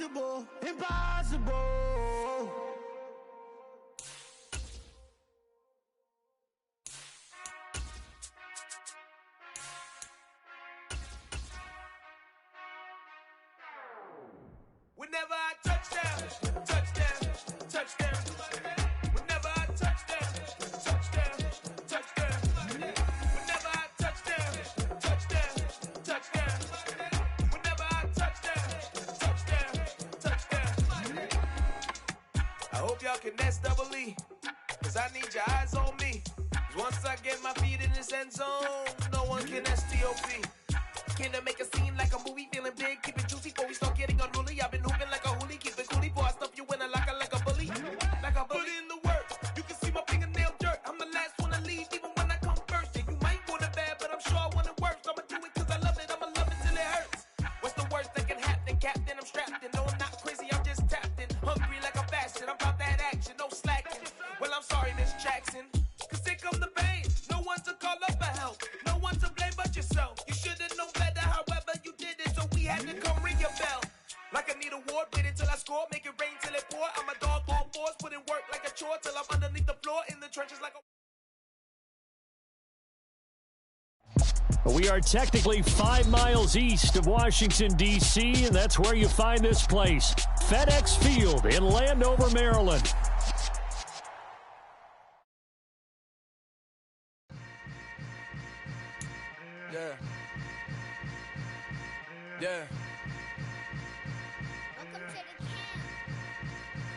Impossible, impossible. Whenever I touchdown, touchdown, touchdown. Whenever I touchdown, touchdown, touchdown. Whenever I touchdown, touchdown, touchdown. Whenever I touchdown, touchdown. I hope y'all can SEE, cause I need your eyes on me. 'Cause once I get my feet in this end zone, no one can STOP. Came to make a scene like a movie, feeling big, keep it juicy before we start getting unruly. I've been hooping like a hoolie, keep it coolie before I stuff you in a locker like a bully. Like a bully. Put in the work, you can see my fingernail dirt. I'm the last one to leave, even when I come first. Yeah, you might want it bad, but I'm sure I want it worse. I'ma do it cause I love it, I'ma love it till it hurts. What's the worst that can happen, Captain? I'm strapped in, no I'm not crazy, I'm just tapped in. Hungry like a bastard, I'm about that action, no slacking. Well, I'm sorry, Miss Jackson, cause here come the pain. No one to call up for help, no one to blame but yourself. You should've known better, however you did it, so we had to come ring your bell. Like I need a ward, wait until I score, make it rain till it pour. I'm a dog, all fours, put in work like a chore till I'm underneath the floor, in the trenches like a... We are technically 5 miles east of Washington, D.C., and that's where you find this place, FedEx Field in Landover, Maryland. Yeah. Yeah.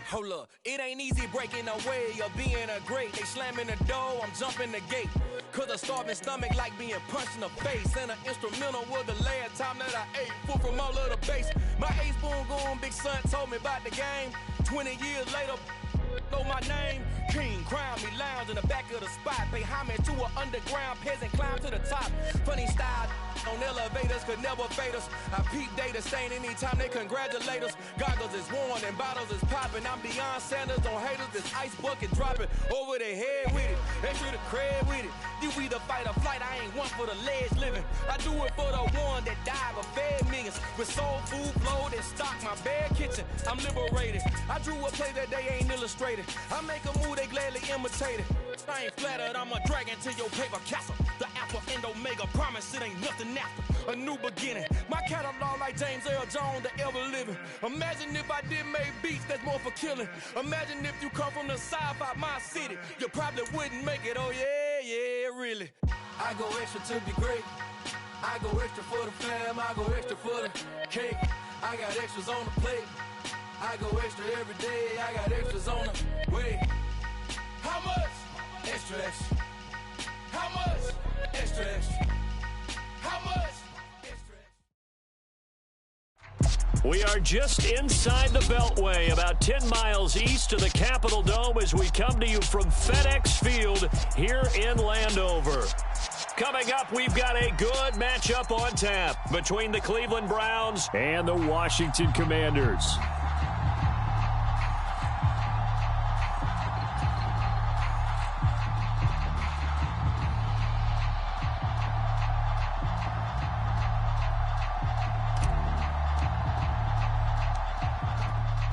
Hold up, it ain't easy breaking away or being a great. They slamming the door, I'm jumping the gate. Cause a starving stomach like being punched in the face. And an instrumental was the last time that I ate food from all of the base. My ace boom goon, big son told me about the game. 20 years later, know my name. King, crown me, lounge in the back of the spot. Pay homage to an underground peasant, climb to the top. Funny style on elevators could never fade us. I peep data stain anytime they congratulate us. Goggles is worn and bottles is popping. I'm beyond Sanders on haters. This ice bucket dropping over their head with it. Extra the cred with it. You either fight or flight. I ain't one for the ledge living. I do it for the one that died but fed millions. With soul food flowed and stock my bad kitchen. I'm liberated. I drew a play that they ain't illustrated. I make a move they gladly imitate it. I ain't flattered. I'm a dragon to your paper castle. The alpha and omega promise it ain't nothing after a new beginning. My catalog like James Earl Jones, the ever living. Imagine if I did make beats that's more for killing. Imagine if you come from the south out my city, you probably wouldn't make it. Oh yeah, yeah, really. I go extra to be great. I go extra for the fam. I go extra for the cake. I got extras on the plate. I go extra every day. I got extras on the way. How much? Extra, extra. How much? Extra, extra. How much? Extra, extra. We are just inside the Beltway, about 10 miles east of the Capitol Dome as we come to you from FedEx Field here in Landover. Coming up, we've got a good matchup on tap between the Cleveland Browns and the Washington Commanders.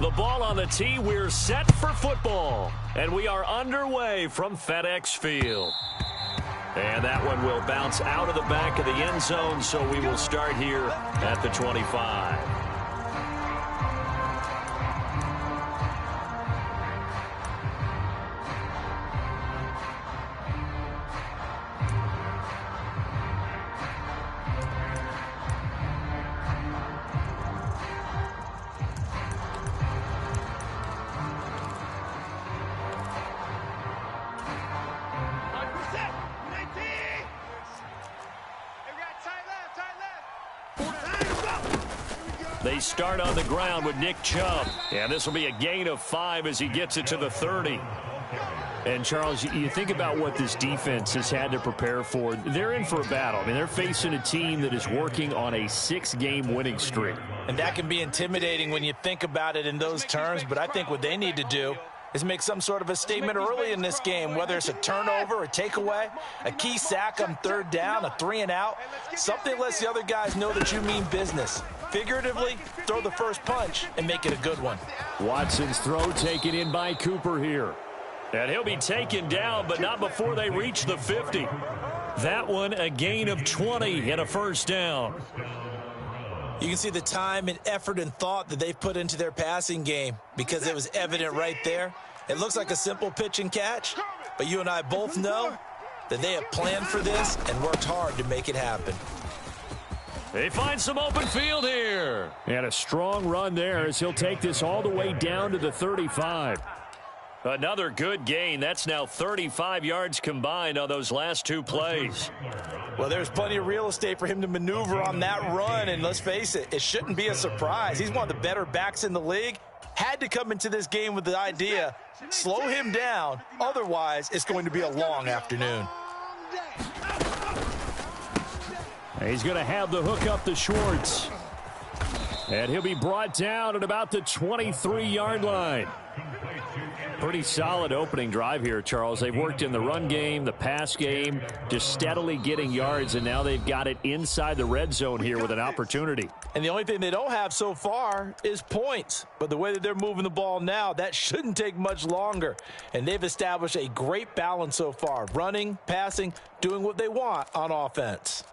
The ball on the tee, we're set for football. And we are underway from FedEx Field. And that one will bounce out of the back of the end zone, so we will start here at the 25. They start on the ground with Nick Chubb. And this will be a gain of 5 as he gets it to the 30. And, Charles, you think about what this defense has had to prepare for. They're in for a battle. I mean, they're facing a team that is working on a 6-game winning streak. And that can be intimidating when you think about it in those terms. But I think what they need to do is make some sort of a statement early in this game, whether it's a turnover, a takeaway, a key sack on third down, a 3-and-out. Something lets the other guys know that you mean business. Figuratively, throw the first punch and make it a good one. Watson's throw taken in by Cooper here. And he'll be taken down, but not before they reach the 50. That one a gain of 20 and a first down. You can see the time and effort and thought that they've put into their passing game because it was evident right there. It looks like a simple pitch and catch, but you and I both know that they have planned for this and worked hard to make it happen. They find some open field here. And a strong run there as he'll take this all the way down to the 35. Another good gain. That's now 35 yards combined on those last two plays. Well, there's plenty of real estate for him to maneuver on that run, and let's face it, it shouldn't be a surprise. He's one of the better backs in the league. Had to come into this game with the idea, slow him down, otherwise it's going to be a long afternoon. He's going to have the hook up to Schwartz. And he'll be brought down at about the 23-yard line. Pretty solid opening drive here, Charles. They've worked in the run game, the pass game, just steadily getting yards, and now they've got it inside the red zone here with an opportunity. And the only thing they don't have so far is points. But the way that they're moving the ball now, that shouldn't take much longer. And they've established a great balance so far, running, passing, doing what they want on offense.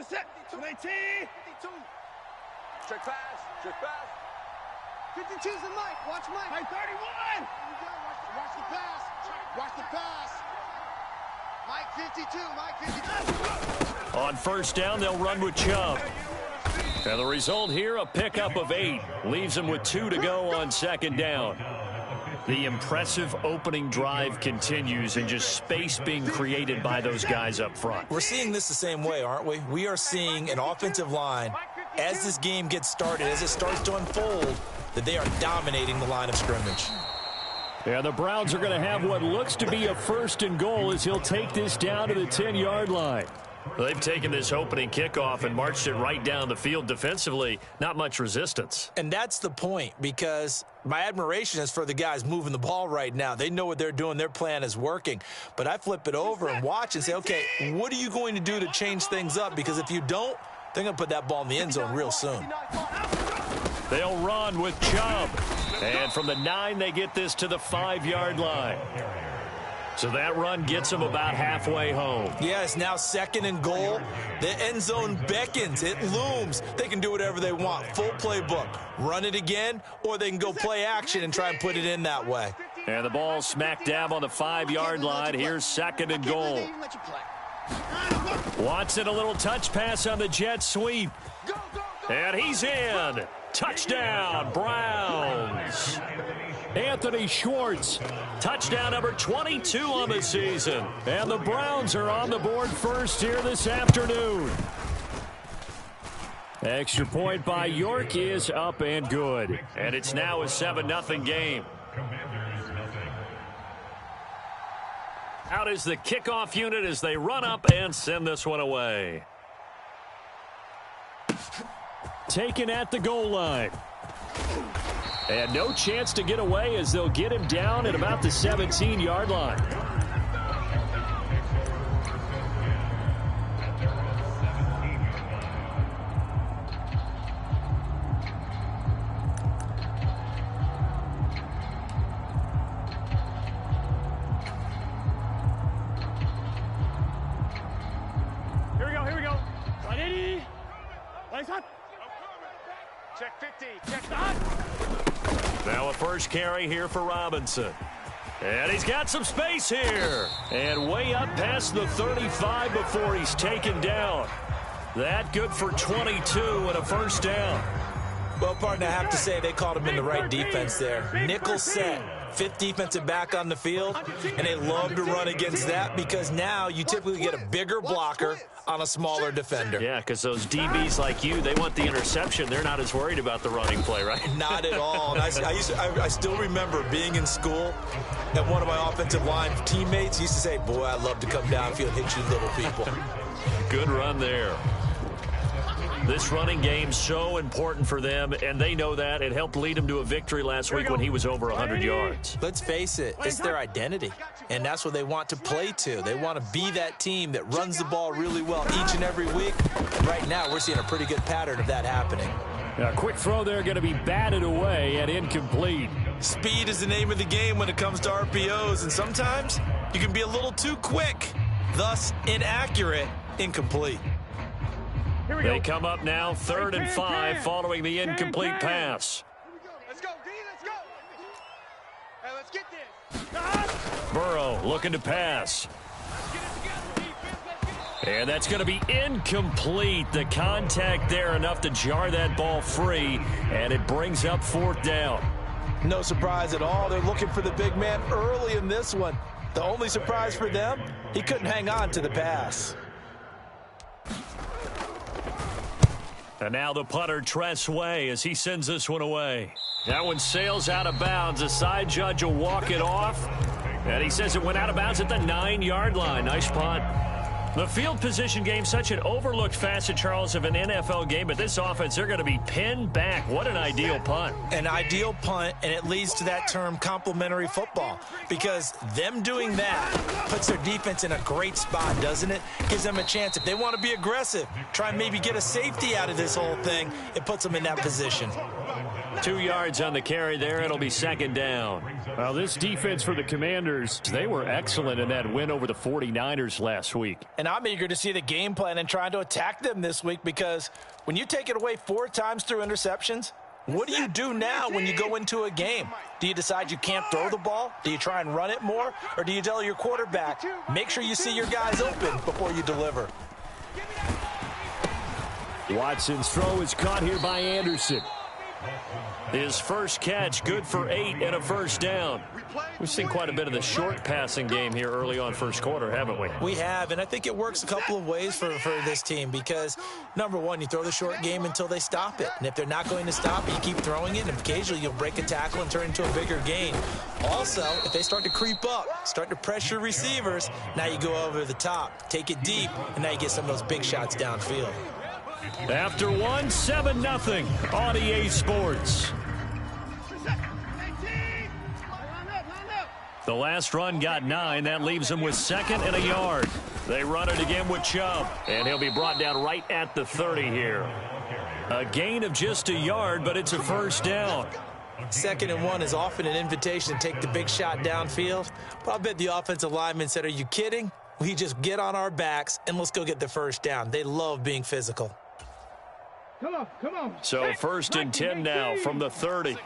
Set, 219. 52. Check pass, check pass. 52's the Mike. Watch Mike. Mike 31. Watch the pass. Watch the pass. Mike 52. Mike 52. On first down, they'll run with Chubb. And the result here, a pickup of 8. Leaves them with 2 to go on second down. The impressive opening drive continues and just space being created by those guys up front. We're seeing this the same way, aren't we? We are seeing an offensive line, as this game gets started, as it starts to unfold, that they are dominating the line of scrimmage. Yeah, the Browns are going to have what looks to be a first and goal as he'll take this down to the 10-yard line. They've taken this opening kickoff and marched it right down the field defensively. Not much resistance. And that's the point, because my admiration is for the guys moving the ball right now. They know what they're doing. Their plan is working. But I flip it over and watch and say, okay, what are you going to do to change things up? Because if you don't, they're going to put that ball in the end zone real soon. They'll run with Chubb. And from the 9, they get this to the 5-yard line. So that run gets them about halfway home. Yeah, it's now second and goal. The end zone beckons. It looms. They can do whatever they want. Full playbook. Run it again, or they can go play action and try and put it in that way. And the ball smack dab on the 5-yard line. Here's second and goal. Watson, a little touch pass on the jet sweep. And he's in. Touchdown, Browns. Anthony Schwartz, touchdown number 22 on the season. And the Browns are on the board first here this afternoon. Extra point by York is up and good. And it's now a 7-0 game. Out is the kickoff unit as they run up and send this one away. Taken at the goal line. And no chance to get away as they'll get him down at about the 17-yard line. Here we go. 180. Lights up. Check 50. Check that. Now a first carry here for Robinson. And he's got some space here. And way up past the 35 before he's taken down. That good for 22 and a first down. Well, partner, I have to say they called him in the right defense there. Nickel set. 5th defensive back on the field, and they love to run against that because now you typically get a bigger blocker on a smaller defender. Yeah, because those DBs like you, they want the interception. They're not as worried about the running play, right? Not at all. And I still remember being in school, and one of my offensive line teammates used to say, boy, I love to come downfield and hit you little people. Good run there. This running game so important for them, and they know that. It helped lead them to a victory last week when he was over 100 yards. Let's face it, it's their identity, and that's what they want to play to. They want to be that team that runs the ball really well each and every week. And right now, we're seeing a pretty good pattern of that happening. A quick throw there, going to be batted away and incomplete. Speed is the name of the game when it comes to RPOs, and sometimes you can be a little too quick, thus inaccurate, incomplete. They come up now 3rd and 5 following the incomplete pass. Let's go, D, let's go. Hey, let's get this. Burrow looking to pass. And that's going to be incomplete. The contact there enough to jar that ball free, and it brings up 4th down. No surprise at all. They're looking for the big man early in this one. The only surprise for them, he couldn't hang on to the pass. And now the punter, Tress Way, as he sends this one away. That one sails out of bounds. The side judge will walk it off. And he says it went out of bounds at the 9-yard line. Nice punt. The field position game, such an overlooked facet, Charles, of an NFL game. But this offense, they're going to be pinned back. What an ideal punt. An ideal punt, and it leads to that term complementary football. Because them doing that puts their defense in a great spot, doesn't it? Gives them a chance. If they want to be aggressive, try and maybe get a safety out of this whole thing, it puts them in that position. 2 yards on the carry there. It'll be 2nd down. Well, this defense for the Commanders, they were excellent in that win over the 49ers last week. And I'm eager to see the game plan and trying to attack them this week, because when you take it away 4 times through interceptions, what do you do now when you go into a game? Do you decide you can't throw the ball? Do you try and run it more? Or do you tell your quarterback, make sure you see your guys open before you deliver? Watson's throw is caught here by Anderson. His first catch, good for 8 and a 1st down. We've seen quite a bit of the short passing game here early on first quarter, haven't we? We have, and I think it works a couple of ways for this team because, number one, you throw the short game until they stop it. And if they're not going to stop it, you keep throwing it, and occasionally you'll break a tackle and turn it into a bigger gain. Also, if they start to creep up, start to pressure receivers, now you go over the top, take it deep, and now you get some of those big shots downfield. After 7-0 on EA Sports. The last run got 9. That leaves them with 2nd and a yard. They run it again with Chubb, and he'll be brought down right at the 30 here. A gain of just a yard, but it's a 1st down. 2nd and 1 is often an invitation to take the big shot downfield. But I bet the offensive lineman said, are you kidding? We just get on our backs and let's go get the 1st down. They love being physical. Come on. So 1st and 10 now from the 30.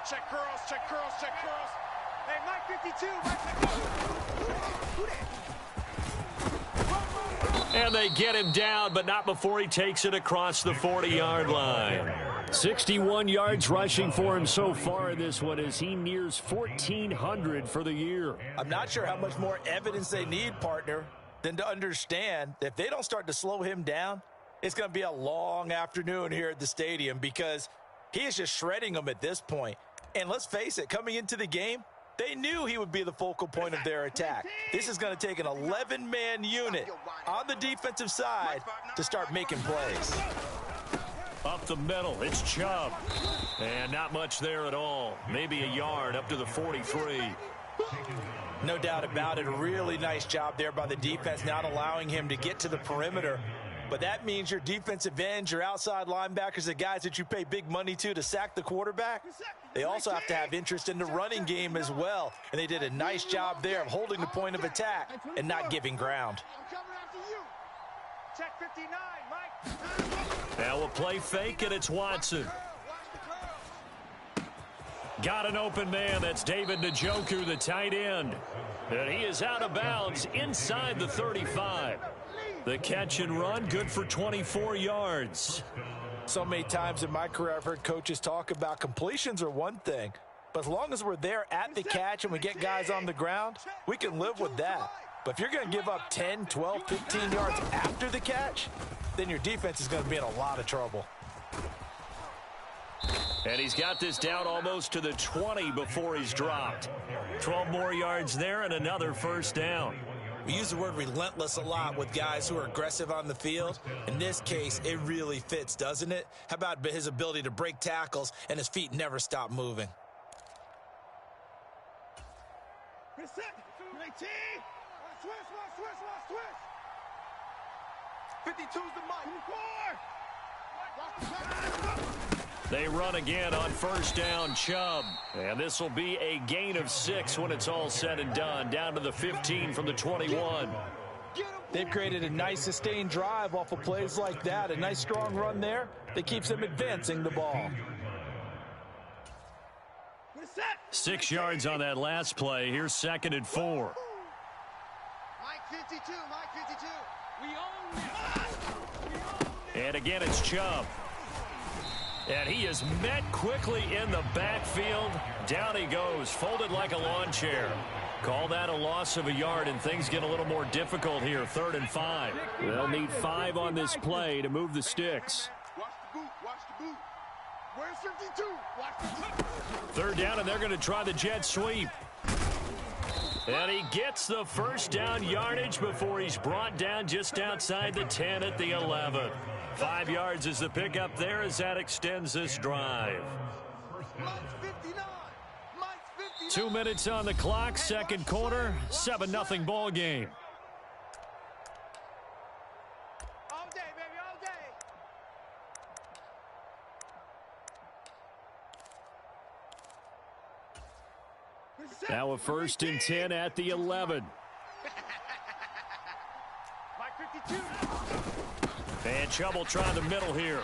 Check curls, check curls, check curls. Hey, Mike 52. And they get him down, but not before he takes it across the 40-yard line. 61 yards rushing for him so far in this one as he nears 1,400 for the year. I'm not sure how much more evidence they need, partner, than to understand that if they don't start to slow him down, it's going to be a long afternoon here at the stadium because he is just shredding them at this point. And let's face it, coming into the game, they knew he would be the focal point of their attack. This is going to take an 11-man unit on the defensive side to start making plays. Up the middle, it's Chubb. And not much there at all. Maybe a yard up to the 43. No doubt about it. A really nice job there by the defense, not allowing him to get to the perimeter. But that means your defensive ends, your outside linebackers, the guys that you pay big money to sack the quarterback, they also have to have interest in the running game as well. And they did a nice job there of holding the point of attack and not giving ground. Check 59, Mike. Now a play fake, and it's Watson. Got an open man. That's David Njoku, the tight end. And he is out of bounds inside the 35. The catch and run, good for 24 yards. So many times in my career I've heard coaches talk about completions are one thing, but as long as we're there at the catch and we get guys on the ground, we can live with that. But if you're going to give up 10, 12, 15 yards after the catch, then your defense is going to be in a lot of trouble. And he's got this down almost to the 20 before he's dropped. 12 more yards there and another 1st down. We use the word relentless a lot with guys who are aggressive on the field. In this case, it really fits, doesn't it? How about his ability to break tackles and his feet never stop moving? Reset. 19. Switch. 52's the mic. 4. They run again on first down, Chubb. And this will be a gain of 6 when it's all said and done. Down to the 15 from the 21. They've created a nice sustained drive off of plays like that. A nice strong run there that keeps them advancing the ball. 6 yards on that last play. Here's 2nd and 4. Mike 52. We own it. And again, it's Chubb. And he is met quickly in the backfield. Down he goes, folded like a lawn chair. Call that a loss of a yard, and things get a little more difficult here. 3rd and 5. They'll need 5 on this play to move the sticks. Watch the boot. Where's 52? Watch the 3rd down, and they're going to try the jet sweep. And he gets the first down yardage before he's brought down just outside the 10 at the 11. 5 yards is the pickup there as that extends this drive. Mike's 59. 2 minutes on the clock, 2nd quarter, 7-0 ball game. All day, baby, all day. Now a 1st and 10 at the 11. Mike 52. And Chubb will try the middle here.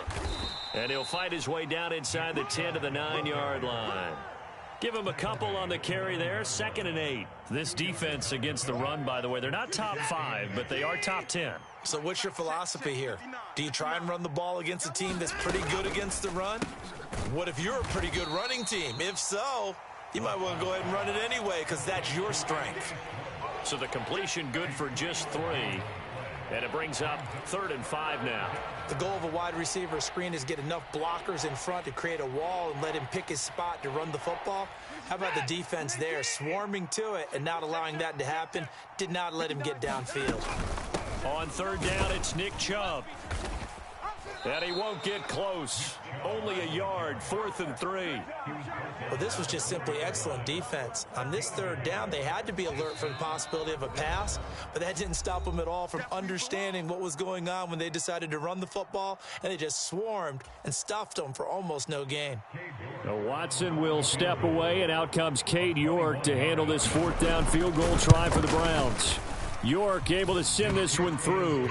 And he'll fight his way down inside the 10 to the 9-yard line. Give him a couple on the carry there. 2nd and 8. This defense against the run, by the way, they're not top 5, but they are top 10. So what's your philosophy here? Do you try and run the ball against a team that's pretty good against the run? What if you're a pretty good running team? If so, you might want to go ahead and run it anyway because that's your strength. So the completion good for just 3. And it brings up 3rd and 5 now. The goal of a wide receiver screen is get enough blockers in front to create a wall and let him pick his spot to run the football. How about the defense there, swarming to it and not allowing that to happen? Did not let him get downfield. On 3rd down, it's Nick Chubb. And he won't get close. Only a yard, 4th and 3. Well, this was just simply excellent defense. On this 3rd down, they had to be alert for the possibility of a pass, but that didn't stop them at all from understanding what was going on when they decided to run the football, and they just swarmed and stuffed them for almost no gain. Now Watson will step away, and out comes Cade York to handle this 4th down field goal try for the Browns. York able to send this one through.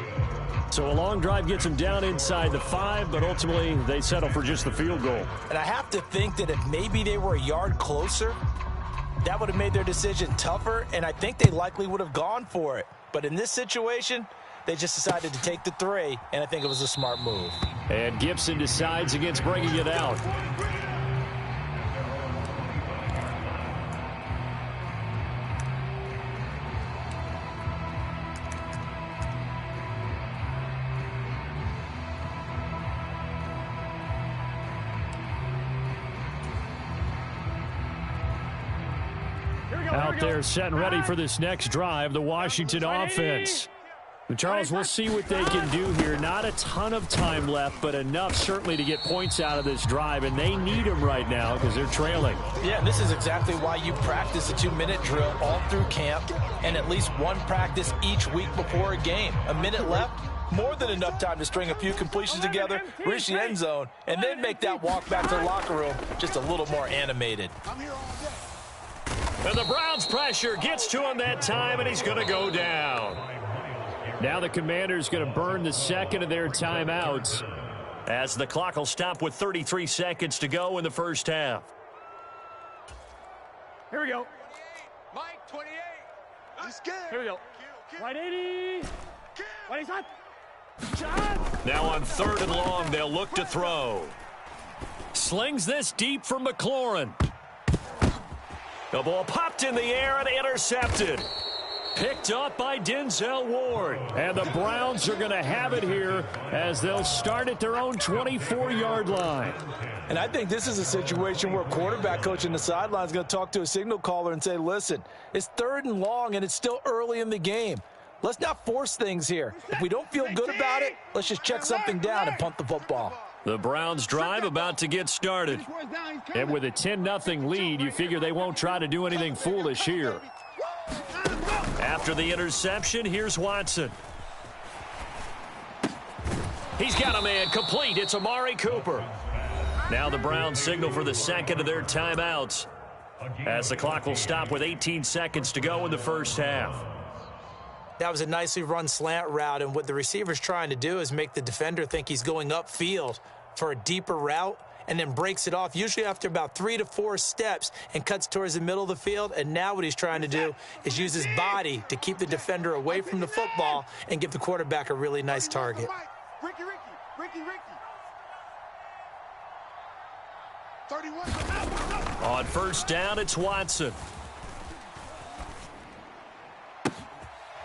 So a long drive gets them down inside the 5, but ultimately they settle for just the field goal. And I have to think that if maybe they were a yard closer, that would have made their decision tougher, and I think they likely would have gone for it. But in this situation, they just decided to take the 3, and I think it was a smart move. And Gibson decides against bringing it out. Out there set and ready for this next drive, the Washington offense. And Charles, we'll see what they can do here. Not a ton of time left, but enough certainly to get points out of this drive, and they need them right now because they're trailing. Yeah, and this is exactly why you practice a 2-minute drill all through camp and at least one practice each week before a game. A minute left, more than enough time to string a few completions together, reach the end zone, and then make that walk back to the locker room just a little more animated. And the Browns' pressure gets to him that time, and he's going to go down. Now the Commanders going to burn the 2nd of their timeouts as the clock will stop with 33 seconds to go in the first half. Here we go. Mike 28. He's scared. Here we go. 180. 20 shot. Shot. Now on 3rd and long, they'll look to throw. Slings this deep for McLaurin. The ball popped in the air and intercepted. Picked up by Denzel Ward. And the Browns are going to have it here as they'll start at their own 24-yard line. And I think this is a situation where a quarterback coach in the sideline is going to talk to a signal caller and say, listen, it's 3rd and long and it's still early in the game. Let's not force things here. If we don't feel good about it, let's just check something down and punt the football. The Browns drive about to get started. And with a 10-0 lead, you figure they won't try to do anything foolish here. After the interception, here's Watson. He's got a man complete. It's Amari Cooper. Now the Browns signal for the second of their timeouts, as the clock will stop with 18 seconds to go in the first half. That was a nicely run slant route, and what the receiver's trying to do is make the defender think he's going upfield for a deeper route and then breaks it off, usually after about 3 to 4 steps, and cuts towards the middle of the field. And now what he's trying to do is use his body to keep the defender away from the football and give the quarterback a really nice target. Ricky. 31. On first down, it's Watson.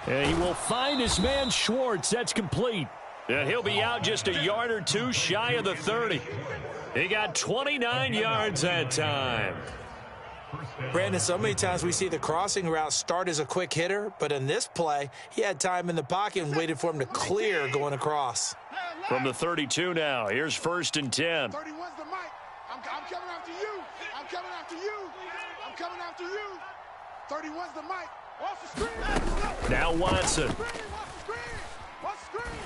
And he will find his man Schwartz. That's complete. And he'll be out just a yard or two shy of the 30. He got 29 yards that time. Brandon, so many times we see the crossing route start as a quick hitter, but in this play, he had time in the pocket and waited for him to clear going across. From the 32 now, here's first and 10. 31's the mic. I'm coming after you. I'm coming after you. I'm coming after you. 31's the mic. Off the screen. Now Watson. Watch the screen.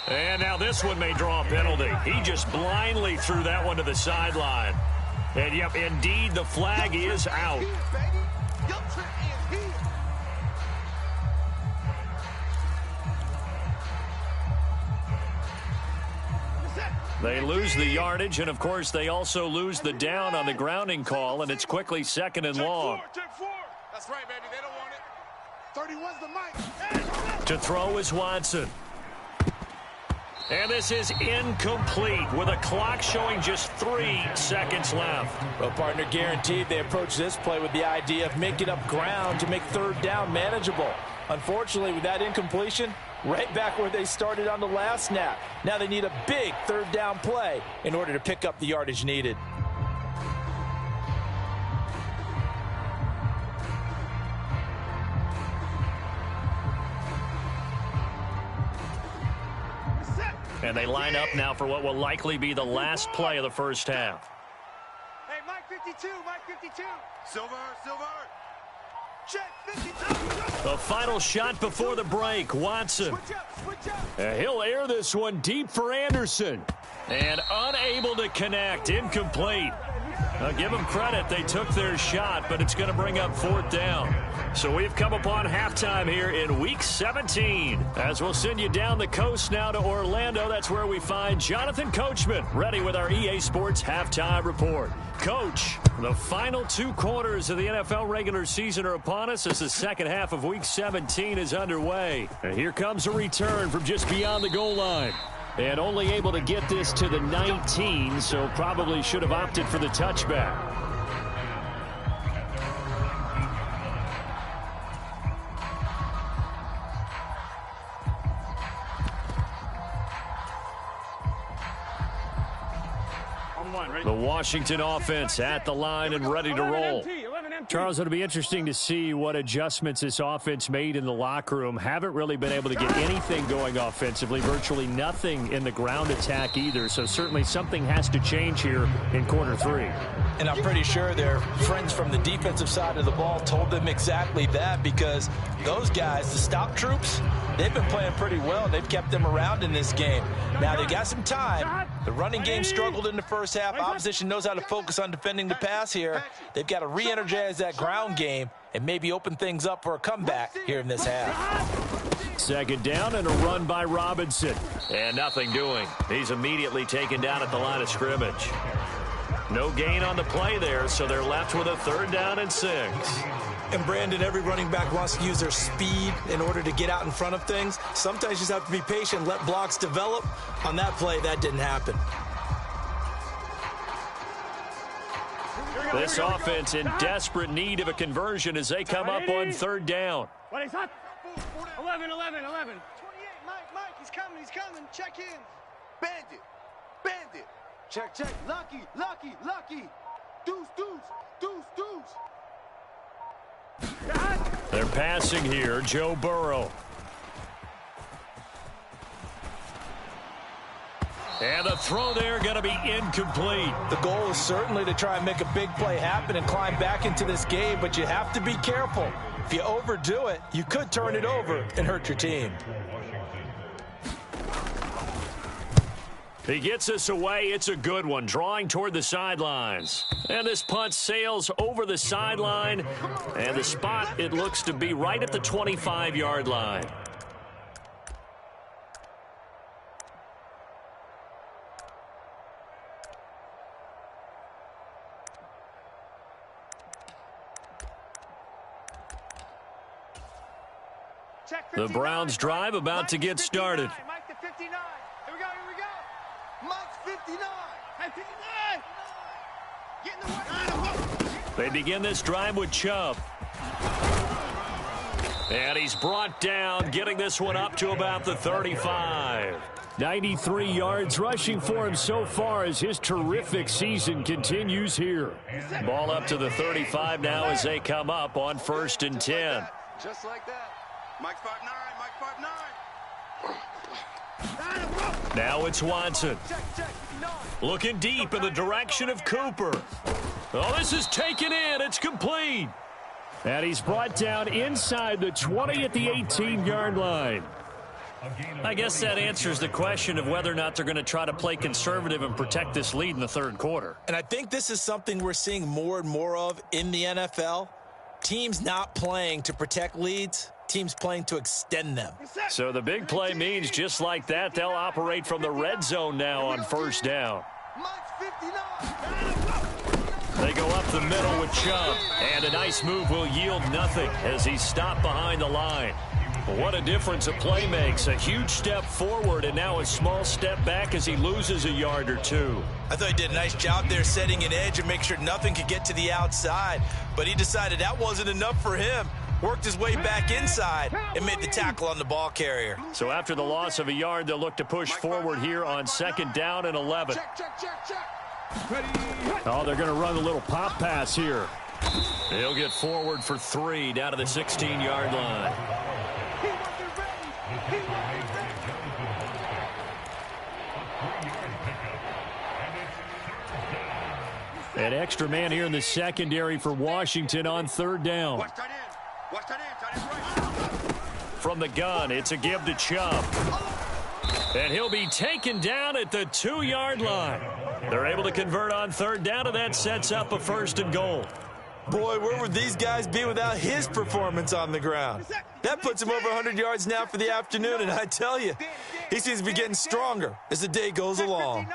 And now this one may draw a penalty. He just blindly threw that one to the sideline. And, yep, indeed, the flag is out. They lose the yardage, and, of course, they also lose the down on the grounding call, and it's quickly second and long. Check four. That's right, baby. They don't want it. 31's the mic. To throw is Watson. And this is incomplete with a clock showing just 3 seconds left. Well, partner, guaranteed they approach this play with the idea of making up ground to make third down manageable. Unfortunately, with that incompletion, right back where they started on the last snap. Now they need a big third down play in order to pick up the yardage needed. And they line up now for what will likely be the last play of the first half. Hey, Mike 52, Mike 52. Silver. Check 52. The final shot before the break, Watson. Switch up. He'll air this one deep for Anderson. And unable to connect, incomplete. Now give them credit, they took their shot, but it's going to bring up fourth down. So we've come upon halftime here in Week 17. As we'll send you down the coast now to Orlando, that's where we find Jonathan Coachman, ready with our EA Sports Halftime Report. Coach, the final 2 quarters of the NFL regular season are upon us as the second half of Week 17 is underway. And here comes a return from just beyond the goal line. And only able to get this to the 19, so probably should have opted for the touchback. The Washington offense at the line and ready to roll. Charles, it'll be interesting to see what adjustments this offense made in the locker room. Haven't really been able to get anything going offensively, virtually nothing in the ground attack either. So certainly something has to change here in quarter 3. And I'm pretty sure their friends from the defensive side of the ball told them exactly that, because those guys, the stop troops, they've been playing pretty well. They've kept them around in this game. Now they got some time. The running game struggled in the first half. Opposition knows how to focus on defending the pass here. They've got to re-energize that ground game and maybe open things up for a comeback here in this half. Second down and a run by Robinson. And nothing doing. He's immediately taken down at the line of scrimmage. No gain on the play there, so they're left with a third down and 6. And Brandon, every running back wants to use their speed in order to get out in front of things. Sometimes you just have to be patient, let blocks develop. On that play, that didn't happen. This offense in desperate need of a conversion as they come up on third down. What is that? 11. 28, Mike, he's coming. Check in. Bandit. Check. Lucky. Deuce. They're passing here, Joe Burrow. And the throw there going to be incomplete. The goal is certainly to try and make a big play happen and climb back into this game, but you have to be careful. If you overdo it, you could turn it over and hurt your team. He gets us away. It's a good one, drawing toward the sidelines. And this punt sails over the sideline. And the spot, it looks to be right at the 25-yard line. The Browns drive about to get started. Mike to 59. Here we go, here we go. Mike's 59. Hey, 59. Get in the way. They begin this drive with Chubb. And he's brought down, getting this one up to about the 35. 93 yards rushing for him so far as his terrific season continues here. Ball up to the 35 now as they come up on 1st and 10. Just like that. Mike's 5'9", Mike 5'9". Now it's Watson. Looking deep in the direction of Cooper. Oh, this is taken in. It's complete. And he's brought down inside the 20 at the 18-yard line. I guess that answers the question of whether or not they're going to try to play conservative and protect this lead in the third quarter. And I think this is something we're seeing more and more of in the NFL. Teams not playing to protect leads, teams playing to extend them. So the big play means just like that, they'll operate from the red zone now on 1st down. They go up the middle with Chubb, and a nice move will yield nothing as he's stopped behind the line. What a difference a play makes. A huge step forward and now a small step back as he loses a yard or two. I thought he did a nice job there setting an edge and make sure nothing could get to the outside. But he decided that wasn't enough for him. Worked his way back inside and made the tackle on the ball carrier. So after the loss of a yard, they'll look to push forward here on 2nd down and 11. Oh, they're going to run a little pop pass here. He'll get forward for 3 down to the 16-yard line. An extra man here in the secondary for Washington on 3rd down. From the gun, it's a give to Chubb. And he'll be taken down at the 2-yard line. They're able to convert on 3rd down, and that sets up a 1st and goal. Boy, where would these guys be without his performance on the ground? That puts him over 100 yards now for the afternoon, and I tell you, he seems to be getting stronger as the day goes along.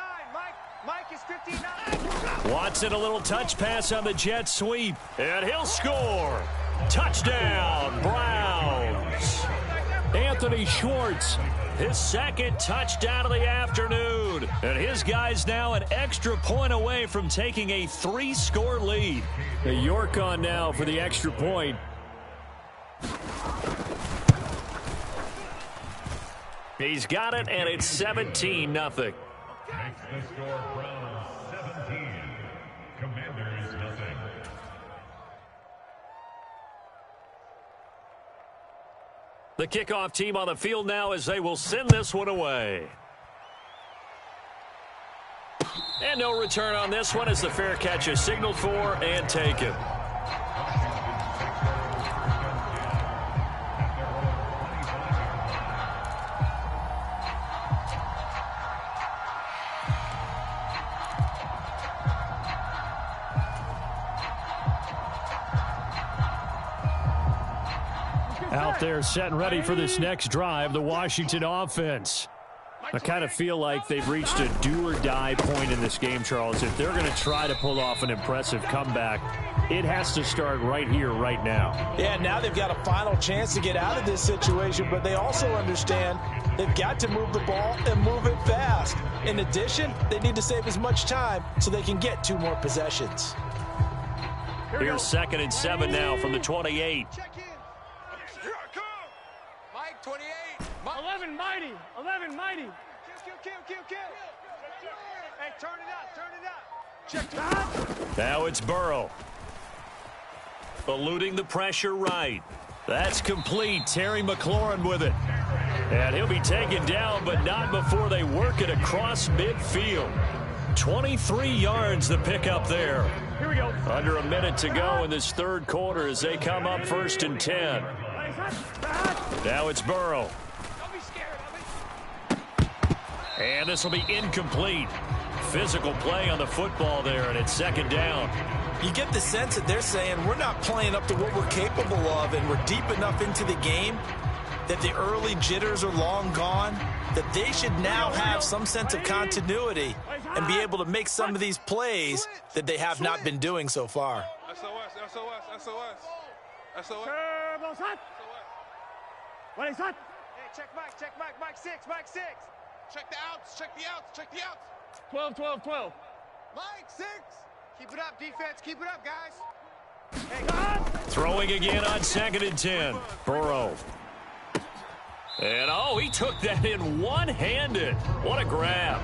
Mike is 59. Watson, a little touch pass on the jet sweep, and he'll score. Touchdown, Browns. Anthony Schwartz, his 2nd touchdown of the afternoon. And his guys now an extra point away from taking a 3-score lead. The York on now for the extra point. He's got it, and it's 17-0. Makes the score Browns 17, Commanders nothing. The kickoff team on the field now as they will send this one away. And no return on this one as the fair catch is signaled for and taken. Out there set and ready for this next drive, the Washington offense. I kind of feel like they've reached a do-or-die point in this game, Charles. If they're going to try to pull off an impressive comeback, it has to start right here, right now. Yeah, now they've got a final chance to get out of this situation, but they also understand they've got to move the ball and move it fast. In addition, they need to save as much time so they can get 2 more possessions. Here's 2nd and 7 now from the 28. Mike 28. 11 mighty. 11 mighty. Kill. Hey, turn it up. Now it's Burrow. Eluding the pressure right. That's complete. Terry McLaurin with it. And he'll be taken down, but not before they work it across midfield. 23 yards the pickup there. Here we go. Under a minute to go in this third quarter as they come up 1st and 10. Now it's Burrow. And this will be incomplete. Physical play on the football there, and it's 2nd down. You get the sense that they're saying we're not playing up to what we're capable of, and we're deep enough into the game that the early jitters are long gone, that they should now have some sense of continuity and be able to make some of these plays that they have not been doing so far. SOS. What is that? Hey, check Mike 6. Check the outs. 12. Mike 6. Keep it up, defense. Keep it up, guys. Throwing again on 2nd and 10. Burrow. And, he took that in one-handed. What a grab.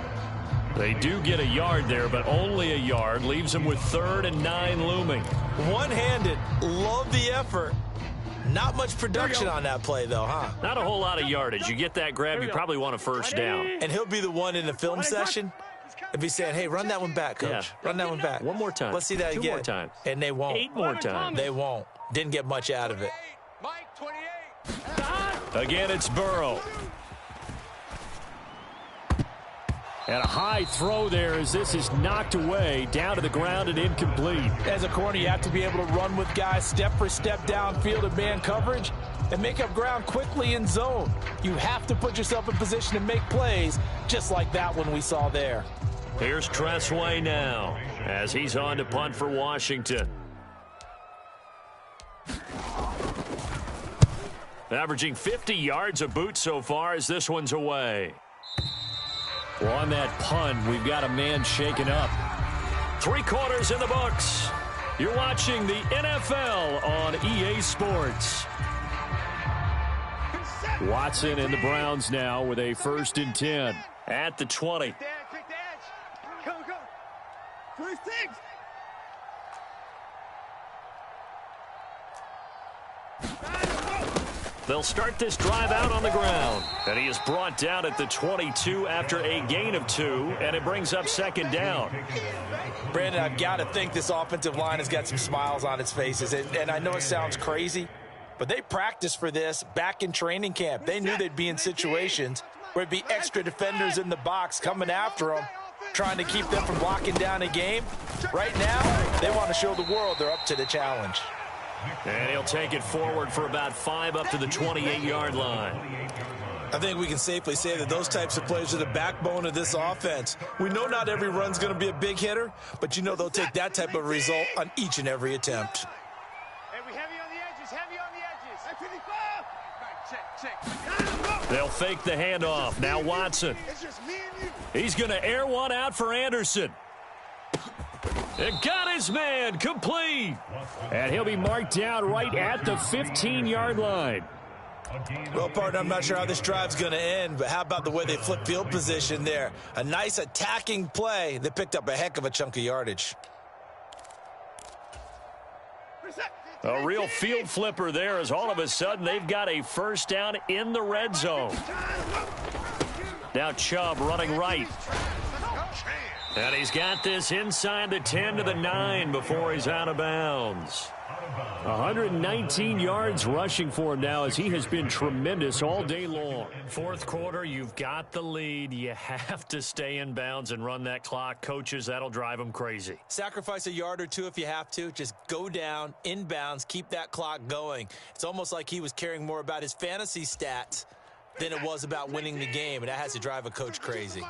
They do get a yard there, but only a yard. Leaves them with 3rd and 9 looming. One-handed. Love the effort. Not much production on that play, though, huh? Not a whole lot of yardage. You get that grab, you probably want a 1st down. And he'll be the one in the film session and be saying, hey, run that one back, coach. Yeah. Run that one back. One more time. Let's see that 2 again. more times. And they won't. 8 more times. They won't. Didn't get much out of it. Mike 28. Again, it's Burrow. And a high throw there as this is knocked away, down to the ground and incomplete. As a corner, you have to be able to run with guys step for step downfield in man coverage and make up ground quickly in zone. You have to put yourself in position to make plays, just like that one we saw there. Here's Tressway now as he's on to punt for Washington. Averaging 50 yards a boot so far as this one's away. Well, on that punt, we've got a man shaken up. 3 quarters in the books. You're watching the NFL on EA Sports. Watson and the Browns now with a 1st and 10 at the 20. Quick the edge. Go. 26. They'll start this drive out on the ground. And he is brought down at the 22 after a gain of 2, and it brings up 2nd down. Brandon, I've got to think this offensive line has got some smiles on its faces. And I know it sounds crazy, but they practiced for this back in training camp. They knew they'd be in situations where it'd be extra defenders in the box coming after them, trying to keep them from locking down a game. Right now, they want to show the world they're up to the challenge. And he'll take it forward for about 5 up to the 28-yard line. I think we can safely say that those types of plays are the backbone of this offense. We know not every run's going to be a big hitter, but you know they'll take that type of result on each and every attempt. Hey, we heavy on the edges. Check. They'll fake the handoff. Now Watson. It's just me and you. He's going to air one out for Anderson. It got his man complete. And he'll be marked down right at the 15-yard line. Well, partner, I'm not sure how this drive's going to end, but how about the way they flip field position there? A nice attacking play that picked up a heck of a chunk of yardage. A real field flipper there as all of a sudden they've got a 1st down in the red zone. Now Chubb running right. And he's got this inside the 10 to the 9 before he's out of bounds. 119 yards rushing for him now as he has been tremendous all day long. 4th quarter, you've got the lead. You have to stay in bounds and run that clock. Coaches, that'll drive them crazy. Sacrifice a yard or two if you have to. Just go down, inbounds, keep that clock going. It's almost like he was caring more about his fantasy stats than it was about winning the game, and that has to drive a coach crazy.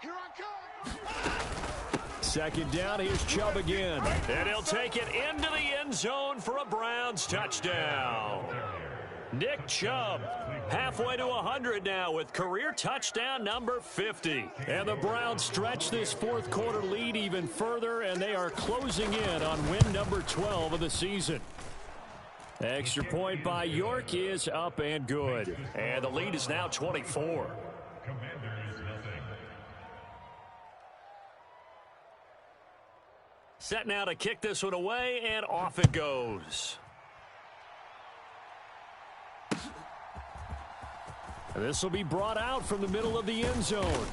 Here I come. 2nd down, here's Chubb again. And he'll take it into the end zone for a Browns touchdown. Nick Chubb, halfway to 100 now with career touchdown number 50. And the Browns stretch this 4th quarter lead even further, and they are closing in on win number 12 of the season. Extra point by York is up and good. And the lead is now 24. Set now to kick this one away, and off it goes. This will be brought out from the middle of the end zone.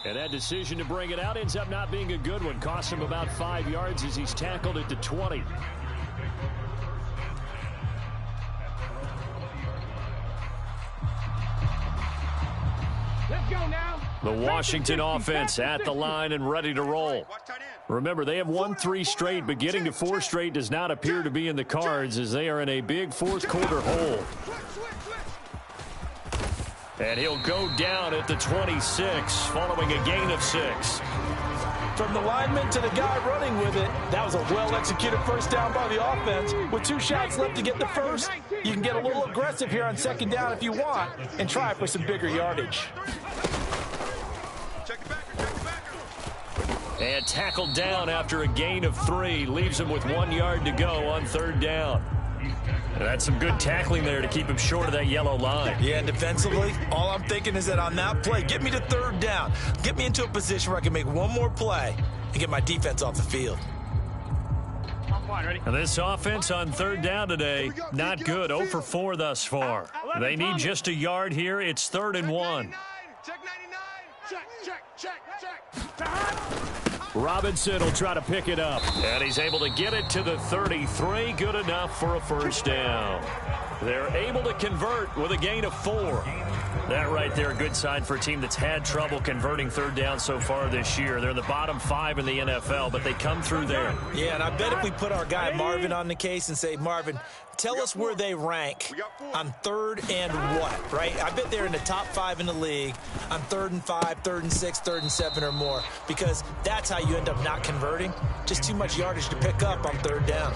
And that decision to bring it out ends up not being a good one. Cost him about 5 yards as he's tackled at the 20. Let's go now. The Washington offense at the line and ready to roll. Remember, they have won 3 straight, but getting to 4 straight does not appear to be in the cards as they are in a big fourth quarter hole. And he'll go down at the 26 following a gain of 6. From the lineman to the guy running with it, that was a well-executed first down by the offense. With 2 shots left to get the first, you can get a little aggressive here on second down if you want and try for some bigger yardage. And tackled down after a gain of 3. Leaves him with 1 yard to go on third down. And that's some good tackling there to keep him short of that yellow line. Yeah, and defensively, all I'm thinking is that on that play, get me to third down. Get me into a position where I can make one more play and get my defense off the field. And this offense on third down today, not good. 0 for 4 thus far. They need just a yard here. It's 3rd and 1. Check 99. Check. Robinson will try to pick it up. And he's able to get it to the 33. Good enough for a first down. They're able to convert with a gain of 4. That right there, a good sign for a team that's had trouble converting third down so far this year. They're in the bottom 5 in the NFL, but they come through there. Yeah, and I bet if we put our guy Marvin on the case and say, Marvin, tell us where they rank on 3rd and what, right? I bet they're in the top 5 in the league on 3rd and 5, 3rd and 6, 3rd and 7 or more, because that's how you end up not converting. Just too much yardage to pick up on third down.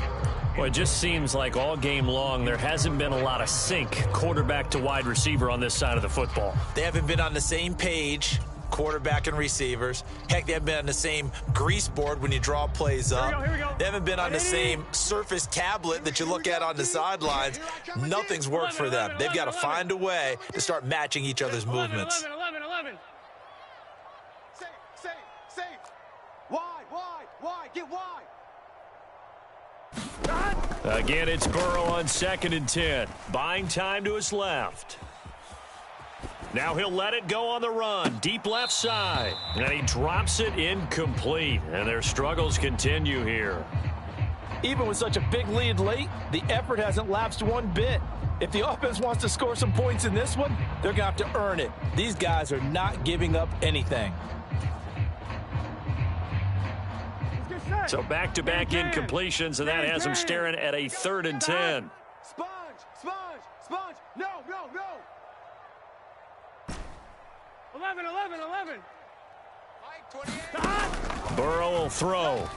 Well, it just seems like all game long there hasn't been a lot of sync quarterback to wide receiver on this side of the football. They haven't been on the same page, quarterback and receivers. Heck, they haven't been on the same grease board when you draw plays up. Here we go. They haven't been on the same Surface tablet that you look at on the sidelines. Nothing's worked for them. They've got to find a way to start matching each other's movements. 11. Safe. Wide. Get wide. Again, it's Burrow on 2nd and 10. Buying time to his left. Now he'll let it go on the run. Deep left side. And he drops it incomplete. And their struggles continue here. Even with such a big lead late, the effort hasn't lapsed one bit. If the offense wants to score some points in this one, they're going to have to earn it. These guys are not giving up anything. So back-to-back incompletions, and that has them staring at a 3rd and 10. Sponge. No. 11. Mike, 28. Burrow will throw.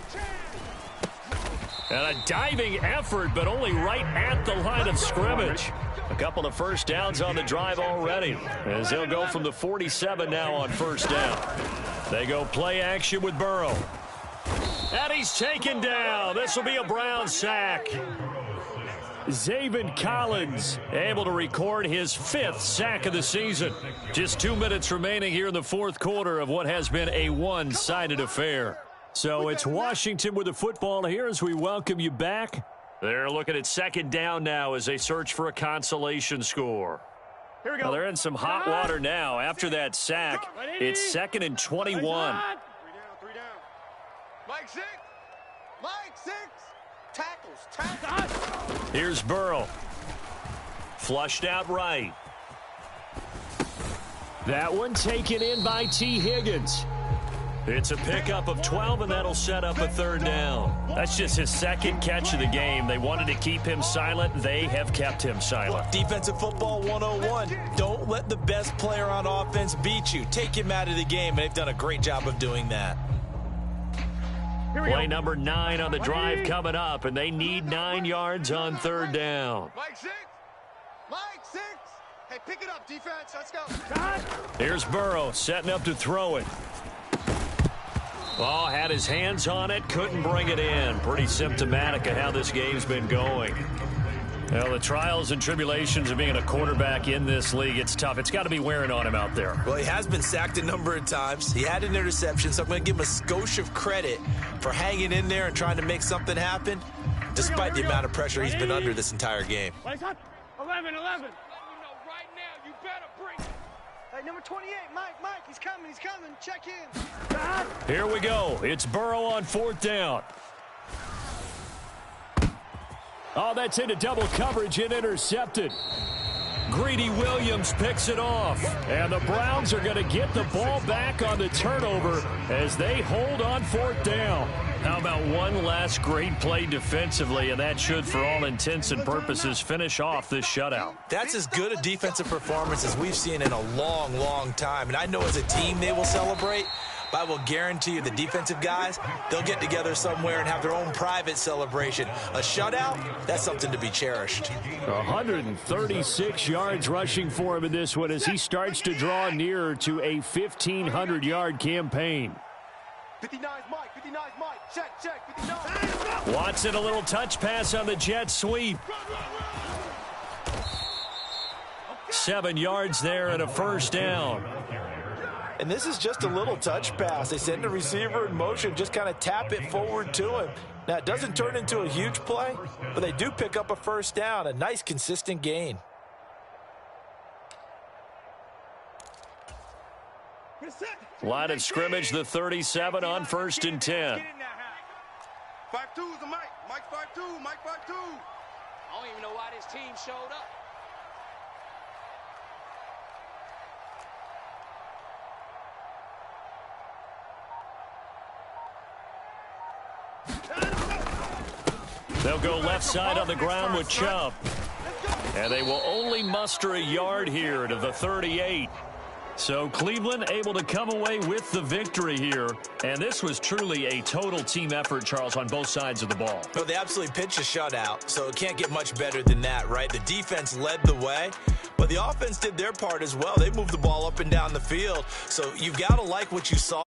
And a diving effort, but only right at the line of scrimmage. A couple of first downs on the drive already, as they'll go from the 47 now on first down. They go play action with Burrow. And he's taken down. This will be a Brown sack. Zaven Collins able to record his 5th sack of the season. Just 2 minutes remaining here in the fourth quarter of what has been a one-sided affair. So it's Washington with the football here as we welcome you back. They're looking at 2nd down now as they search for a consolation score. Here we go. Well, they're in some hot water now after that sack. It's 2nd and 21. 3 down. Mike 6. Tackles. Here's Burrow. Flushed out right. That one taken in by T. Higgins. It's a pickup of 12, and that'll set up a 3rd down. That's just his 2nd catch of the game. They wanted to keep him silent. They have kept him silent. Defensive football 101. Don't let the best player on offense beat you. Take him out of the game, and they've done a great job of doing that. Play number 9 on the drive coming up, and they need 9 yards on 3rd down. Mike 6. Hey, pick it up, defense. Let's go. Here's Burrow setting up to throw it. Oh, had his hands on it, couldn't bring it in. Pretty symptomatic of how this game's been going. Well, the trials and tribulations of being a quarterback in this league, it's tough. It's got to be wearing on him out there. Well, he has been sacked a number of times. He had an interception, so I'm going to give him a skosh of credit for hanging in there and trying to make something happen, despite the amount of pressure he's been under this entire game. 11. You know right now you better bring it. number 28, Mike, he's coming, check in. Here we go. It's Burrow on 4th down. Oh, that's into double coverage and intercepted. Greedy Williams picks it off. And the Browns are going to get the ball back on the turnover as they hold on 4th down. How about one last great play defensively, and that should, for all intents and purposes, finish off this shutout. That's as good a defensive performance as we've seen in a long, long time. And I know as a team they will celebrate, but I will guarantee you the defensive guys, they'll get together somewhere and have their own private celebration. A shutout, that's something to be cherished. 136 yards rushing for him in this one as he starts to draw nearer to a 1,500-yard campaign. 59's Mike, check, 59. Watson, a little touch pass on the jet sweep. 7 yards there and a first down. And this is just a little touch pass. They send the receiver in motion, just kind of tap it forward to him. Now, it doesn't turn into a huge play, but they do pick up a first down, a nice, consistent gain. Line of scrimmage, the 37 on 1st and 10. 5-2's the Mike. Mike 5-2, Mike 5-2. I don't even know why this team showed up. They'll go left side on the ground with Chubb. And they will only muster a yard here to the 38. So Cleveland able to come away with the victory here. And this was truly a total team effort, Charles, on both sides of the ball. Well, they absolutely pitched a shutout, so it can't get much better than that, right? The defense led the way, but the offense did their part as well. They moved the ball up and down the field. So you've got to like what you saw.